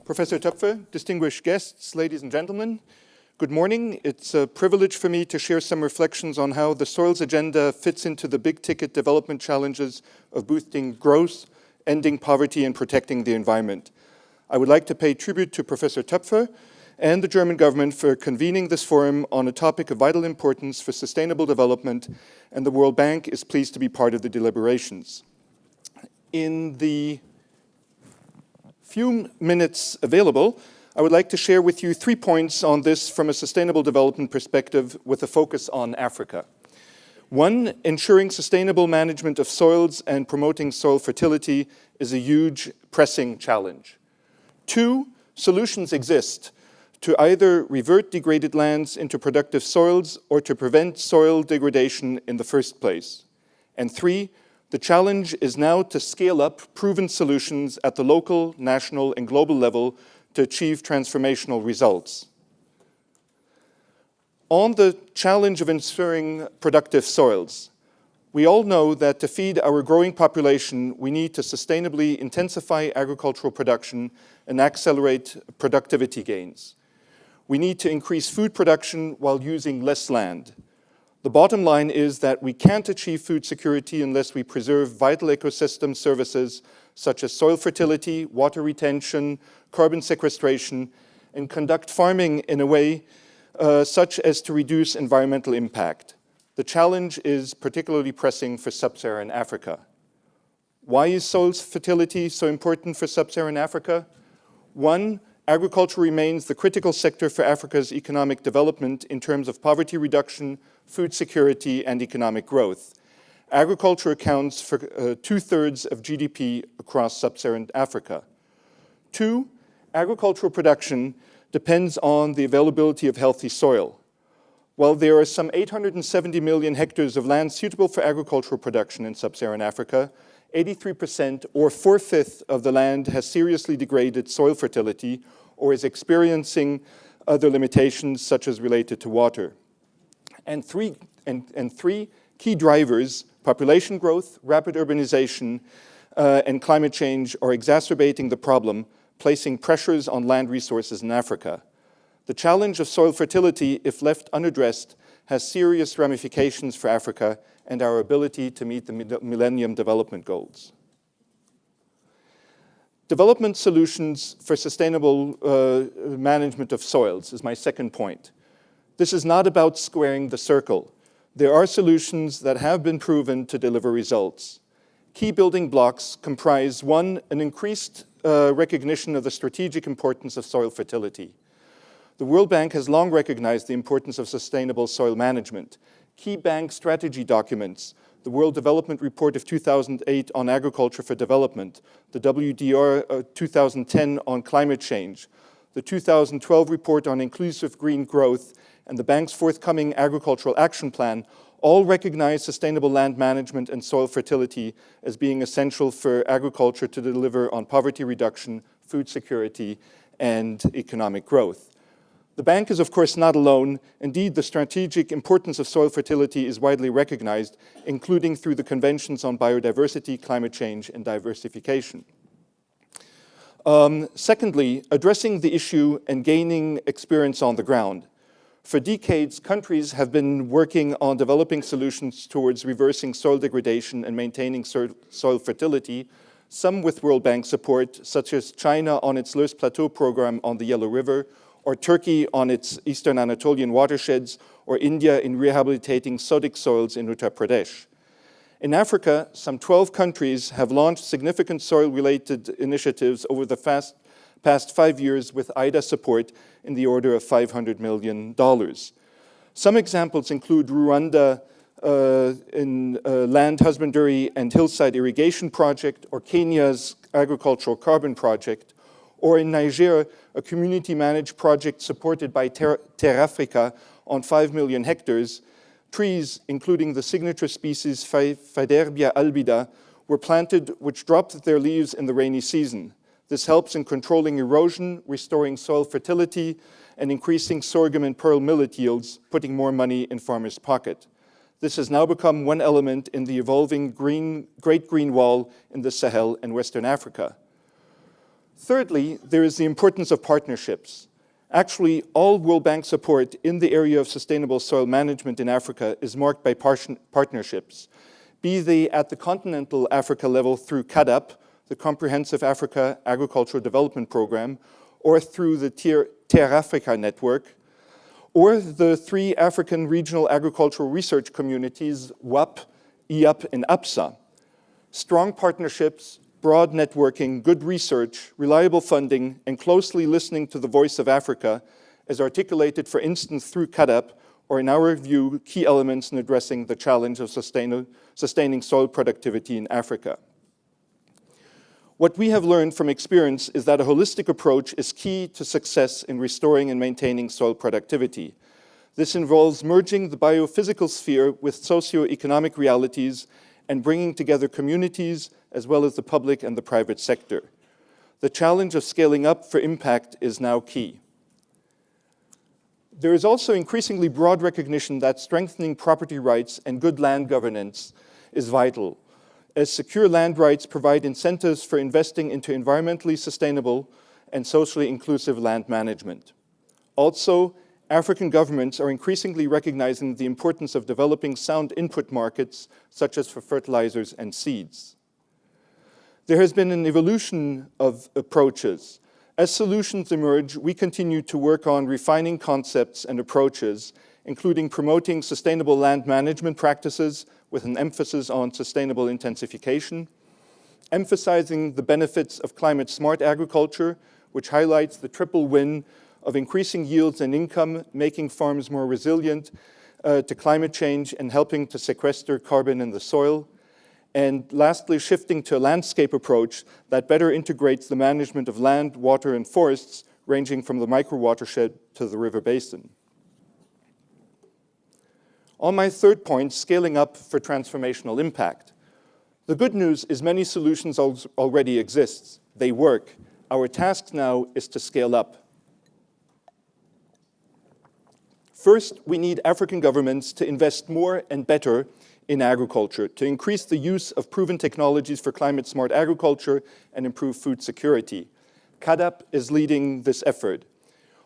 Professor Töpfer, distinguished guests, ladies and gentlemen, good morning. It's a privilege for me to share some reflections on how the soils agenda fits into the big-ticket development challenges of boosting growth, ending poverty, and protecting the environment. I would like to pay tribute to Professor Töpfer and the German government for convening this forum on a topic of vital importance for sustainable development, and the World Bank is pleased to be part of the deliberations. In the few minutes available, I would like to share with you 3 points on this from a sustainable development perspective with a focus on Africa. 1, ensuring sustainable management of soils and promoting soil fertility is a huge, pressing challenge. 2, solutions exist to either revert degraded lands into productive soils or to prevent soil degradation in the first place. And 3, the challenge is now to scale up proven solutions at the local, national, and global level to achieve transformational results. On the challenge of ensuring productive soils, we all know that to feed our growing population, we need to sustainably intensify agricultural production and accelerate productivity gains. We need to increase food production while using less land. The bottom line is that we can't achieve food security unless we preserve vital ecosystem services such as soil fertility, water retention, carbon sequestration, and conduct farming in a way such as to reduce environmental impact. The challenge is particularly pressing for sub-Saharan Africa. Why is soil fertility so important for sub-Saharan Africa? 1, agriculture remains the critical sector for Africa's economic development in terms of poverty reduction, food security, and economic growth. Agriculture accounts for 2/3 of GDP across sub-Saharan Africa. 2, agricultural production depends on the availability of healthy soil. While there are some 870 million hectares of land suitable for agricultural production in sub-Saharan Africa, 83% or 4/5 of the land has seriously degraded soil fertility or is experiencing other limitations such as related to water. And three key drivers, population growth, rapid urbanization, and climate change are exacerbating the problem, placing pressures on land resources in Africa. The challenge of soil fertility, if left unaddressed, has serious ramifications for Africa and our ability to meet the Millennium Development Goals. Development solutions for sustainable management of soils is my second point. This is not about squaring the circle. There are solutions that have been proven to deliver results. Key building blocks comprise 1, an increased recognition of the strategic importance of soil fertility. The World Bank has long recognized the importance of sustainable soil management. Key bank strategy documents, the World Development Report of 2008 on Agriculture for Development, the WDR 2010 on climate change, the 2012 report on inclusive green growth, and the bank's forthcoming agricultural action plan all recognize sustainable land management and soil fertility as being essential for agriculture to deliver on poverty reduction, food security, and economic growth. The bank is, of course, not alone. Indeed, the strategic importance of soil fertility is widely recognized, including through the conventions on biodiversity, climate change, and diversification. Secondly, addressing the issue and gaining experience on the ground. For decades, countries have been working on developing solutions towards reversing soil degradation and maintaining soil fertility, some with World Bank support, such as China on its Lurs Plateau program on the Yellow River, or Turkey on its Eastern Anatolian watersheds, or India in rehabilitating sodic soils in Uttar Pradesh. In Africa, some 12 countries have launched significant soil-related initiatives over the past 5 years with IDA support in the order of $500 million. Some examples include Rwanda in land husbandry and hillside irrigation project, or Kenya's agricultural carbon project, or in Niger, a community-managed project supported by Terre Africa on 5 million hectares. Trees, including the signature species Faidherbia albida, were planted which dropped their leaves in the rainy season. This helps in controlling erosion, restoring soil fertility, and increasing sorghum and pearl millet yields, putting more money in farmers' pocket. This has now become one element in the evolving Great Green Wall in the Sahel and Western Africa. Thirdly, there is the importance of partnerships. Actually, all World Bank support in the area of sustainable soil management in Africa is marked by partnerships, be they at the continental Africa level through CAADP, the Comprehensive Africa Agricultural Development Program, or through the Terre Africa network, or the 3 African regional agricultural research communities, WAP, IAP, and APSA. Strong partnerships, broad networking, good research, reliable funding, and closely listening to the voice of Africa, as articulated, for instance, through CAADP, are in our view key elements in addressing the challenge of sustaining soil productivity in Africa. What we have learned from experience is that a holistic approach is key to success in restoring and maintaining soil productivity. This involves merging the biophysical sphere with socio-economic realities and bringing together communities as well as the public and the private sector. The challenge of scaling up for impact is now key. There is also increasingly broad recognition that strengthening property rights and good land governance is vital, as secure land rights provide incentives for investing into environmentally sustainable and socially inclusive land management. Also, African governments are increasingly recognizing the importance of developing sound input markets, such as for fertilizers and seeds. There has been an evolution of approaches. As solutions emerge, we continue to work on refining concepts and approaches, including promoting sustainable land management practices with an emphasis on sustainable intensification, emphasizing the benefits of climate-smart agriculture, which highlights the triple win of increasing yields and income, making farms more resilient to climate change and helping to sequester carbon in the soil. And lastly, shifting to a landscape approach that better integrates the management of land, water, and forests, ranging from the micro-watershed to the river basin. On my third point, scaling up for transformational impact. The good news is many solutions already exist. They work. Our task now is to scale up. First, we need African governments to invest more and better in agriculture, to increase the use of proven technologies for climate-smart agriculture and improve food security. CAADP is leading this effort.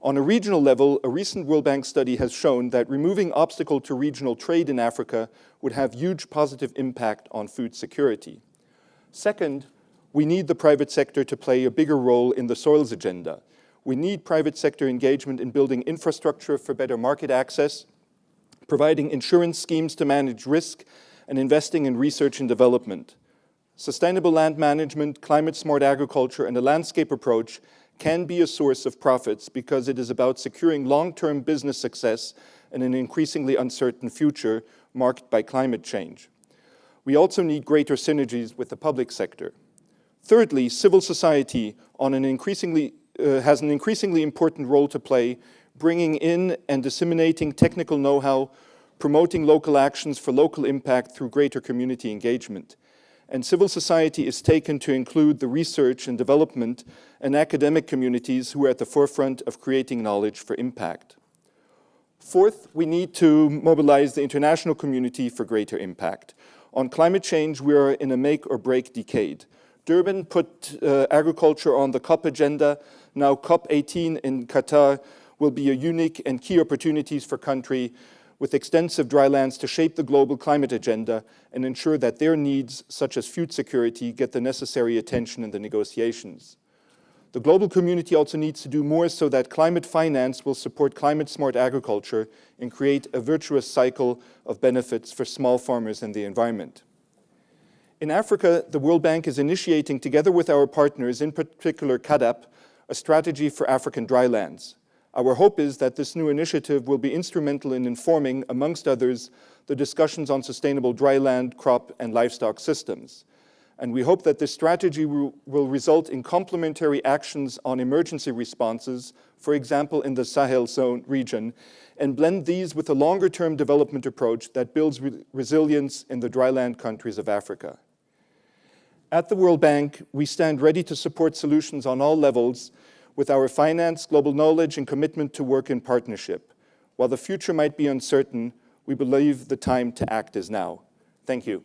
On a regional level, a recent World Bank study has shown that removing obstacles to regional trade in Africa would have huge positive impact on food security. Second, we need the private sector to play a bigger role in the soils agenda. We need private sector engagement in building infrastructure for better market access, providing insurance schemes to manage risk, and investing in research and development. Sustainable land management, climate-smart agriculture, and a landscape approach can be a source of profits because it is about securing long-term business success in an increasingly uncertain future marked by climate change. We also need greater synergies with the public sector. Thirdly, civil society has an increasingly important role to play, bringing in and disseminating technical know-how, promoting local actions for local impact through greater community engagement. And civil society is taken to include the research and development and academic communities who are at the forefront of creating knowledge for impact. Fourth, we need to mobilize the international community for greater impact. On climate change, we are in a make or break decade. Durban put agriculture on the COP agenda. Now COP18 in Qatar will be a unique and key opportunities for country with extensive dry lands to shape the global climate agenda and ensure that their needs, such as food security, get the necessary attention in the negotiations. The global community also needs to do more so that climate finance will support climate-smart agriculture and create a virtuous cycle of benefits for small farmers and the environment. In Africa, the World Bank is initiating, together with our partners, in particular CAADP, a strategy for African drylands. Our hope is that this new initiative will be instrumental in informing, amongst others, the discussions on sustainable dryland, crop, and livestock systems. And we hope that this strategy will result in complementary actions on emergency responses, for example, in the Sahel zone region, and blend these with a longer-term development approach that builds resilience in the dryland countries of Africa. At the World Bank, we stand ready to support solutions on all levels with our finance, global knowledge, and commitment to work in partnership. While the future might be uncertain, we believe the time to act is now. Thank you.